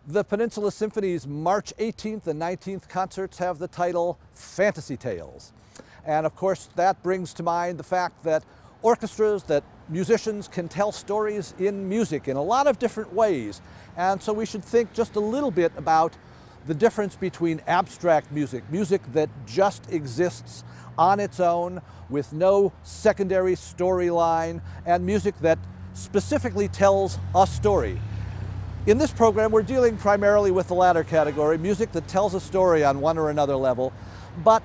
The Peninsula Symphony's March 18th and 19th concerts have the title Fantasy Tales. And of course, that brings to mind the fact that orchestras, that musicians can tell stories in music in a lot of different ways. And so we should think just a little bit about the difference between abstract music, music that just exists on its own with no secondary storyline, and music that specifically tells a story. In this program, we're dealing primarily with the latter category, music that tells a story on one or another level, but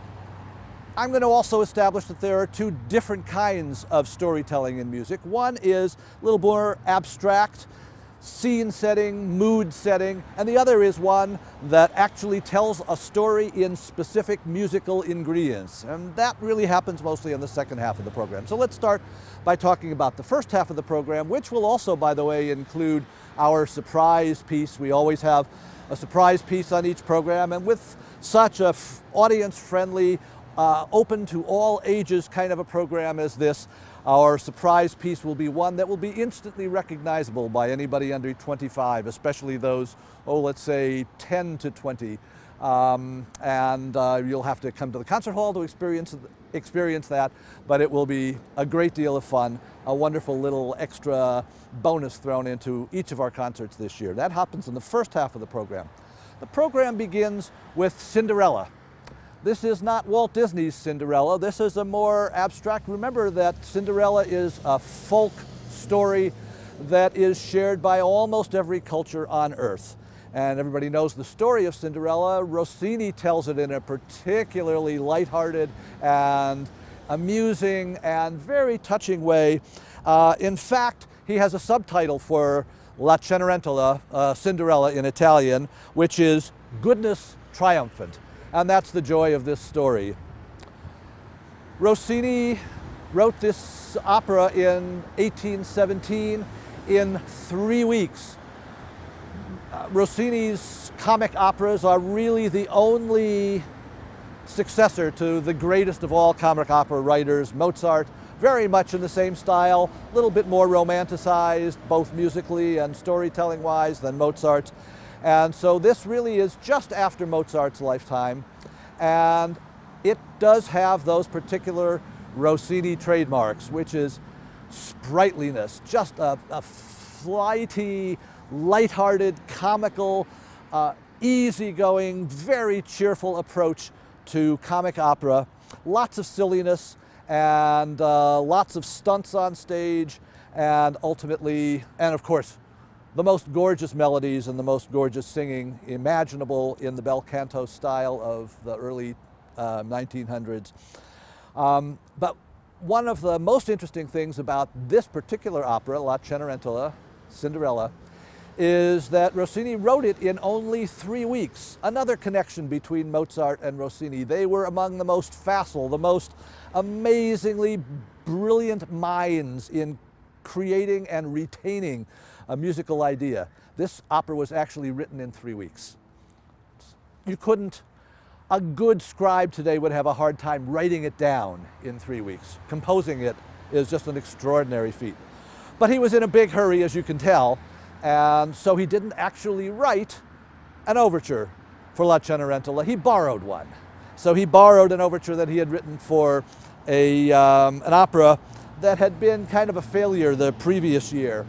I'm going to also establish that there are two different kinds of storytelling in music. One is a little more abstract, scene setting, mood setting, and the other is one that actually tells a story in specific musical ingredients. And that really happens mostly in the second half of the program. So let's start by talking about the first half of the program, which will also, by the way, include our surprise piece. We always have a surprise piece on each program, and with such a audience-friendly, open to all ages kind of a program as this, our surprise piece will be one that will be instantly recognizable by anybody under 25, especially those, let's say 10 to 20. You'll have to come to the concert hall to experience that, but it will be a great deal of fun, a wonderful little extra bonus thrown into each of our concerts this year. That happens in the first half of the program. The program begins with Cinderella. This is not Walt Disney's Cinderella. This is a more abstract. Remember that Cinderella is a folk story that is shared by almost every culture on Earth. And everybody knows the story of Cinderella. Rossini tells it in a particularly lighthearted and amusing and very touching way. In fact, he has a subtitle for La Cenerentola, Cinderella in Italian, which is Goodness Triumphant. And that's the joy of this story. Rossini wrote this opera in 1817 in 3 weeks. Rossini's comic operas are really the only successor to the greatest of all comic opera writers, Mozart, very much in the same style, a little bit more romanticized, both musically and storytelling-wise than Mozart. And so this really is just after Mozart's lifetime, and it does have those particular Rossini trademarks, which is sprightliness, just a flighty, lighthearted, comical, easygoing, very cheerful approach to comic opera. Lots of silliness and lots of stunts on stage, and ultimately, and of course, the most gorgeous melodies and the most gorgeous singing imaginable in the bel canto style of the early 1900s. But one of the most interesting things about this particular opera, La Cenerentola, Cinderella, is that Rossini wrote it in only 3 weeks. Another connection between Mozart and Rossini. They were among the most facile, the most amazingly brilliant minds in creating and retaining a musical idea. This opera was actually written in 3 weeks. A good scribe today would have a hard time writing it down in 3 weeks. Composing it is just an extraordinary feat. But he was in a big hurry, as you can tell, and so he didn't actually write an overture for La Cenerentola. He borrowed one. So he borrowed an overture that he had written for an opera that had been kind of a failure the previous year.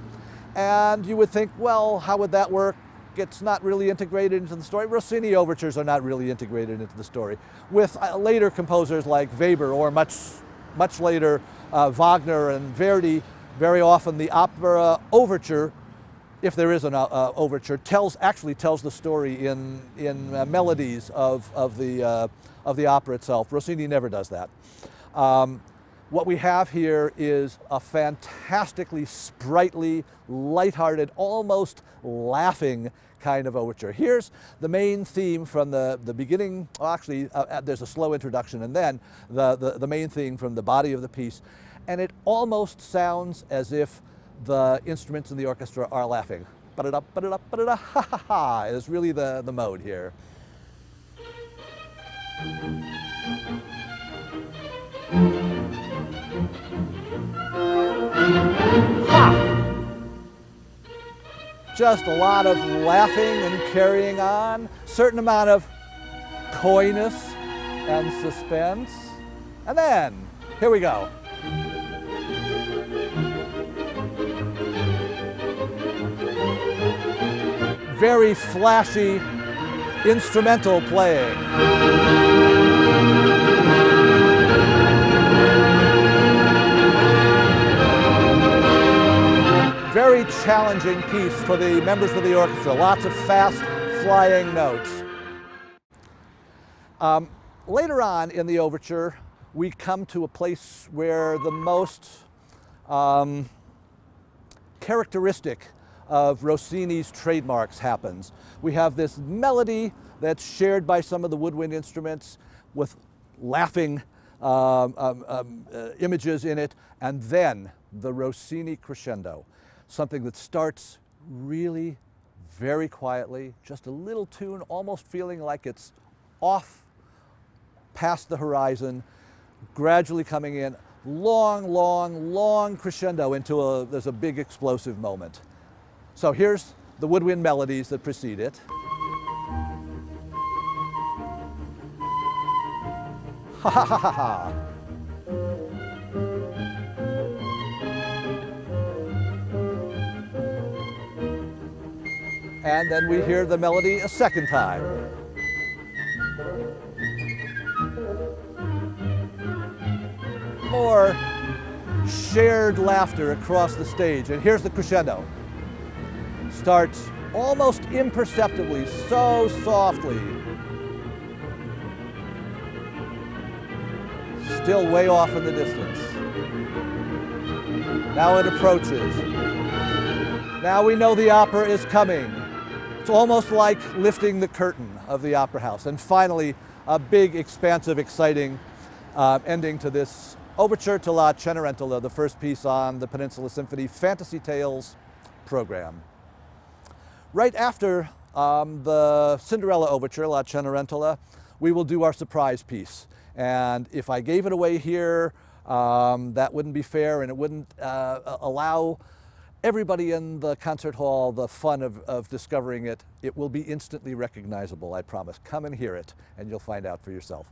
And you would think, well, how would that work? It's not really integrated into the story. Rossini overtures are not really integrated into the story. With later composers like Weber or much later Wagner and Verdi, very often the opera overture, if there is an overture, actually tells the story in melodies of the opera itself. Rossini never does that. What we have here is a fantastically sprightly, lighthearted, almost laughing kind of overture. Here's the main theme from the beginning. Well, actually, there's a slow introduction, and then the main theme from the body of the piece. And it almost sounds as if the instruments in the orchestra are laughing. Ba-da-da, ba-da-da, ba-da-da, ha ha ha is really the mode here. Just a lot of laughing and carrying on, certain amount of coyness and suspense. And then, here we go. Very flashy instrumental playing. Very challenging piece for the members of the orchestra. Lots of fast flying notes. Later on in the overture, we come to a place where the most characteristic of Rossini's trademarks happens. We have this melody that's shared by some of the woodwind instruments with laughing images in it, and then the Rossini Crescendo, something that starts really very quietly, just a little tune, almost feeling like it's off past the horizon, gradually coming in, long crescendo into there's a big explosive moment. So here's the woodwind melodies that precede it. Ha ha ha ha ha. And then we hear the melody a second time. More shared laughter across the stage. And here's the crescendo. Starts almost imperceptibly, so softly. Still way off in the distance. Now it approaches. Now we know the opera is coming. It's almost like lifting the curtain of the opera house. And finally, a big, expansive, exciting ending to this Overture to La Cenerentola, the first piece on the Peninsula Symphony Fantasy Tales program. Right after the Cinderella Overture, La Cenerentola, we will do our surprise piece. And if I gave it away here, that wouldn't be fair, and it wouldn't allow everybody in the concert hall the fun of discovering it. It will be instantly recognizable, I promise. Come and hear it, and you'll find out for yourself.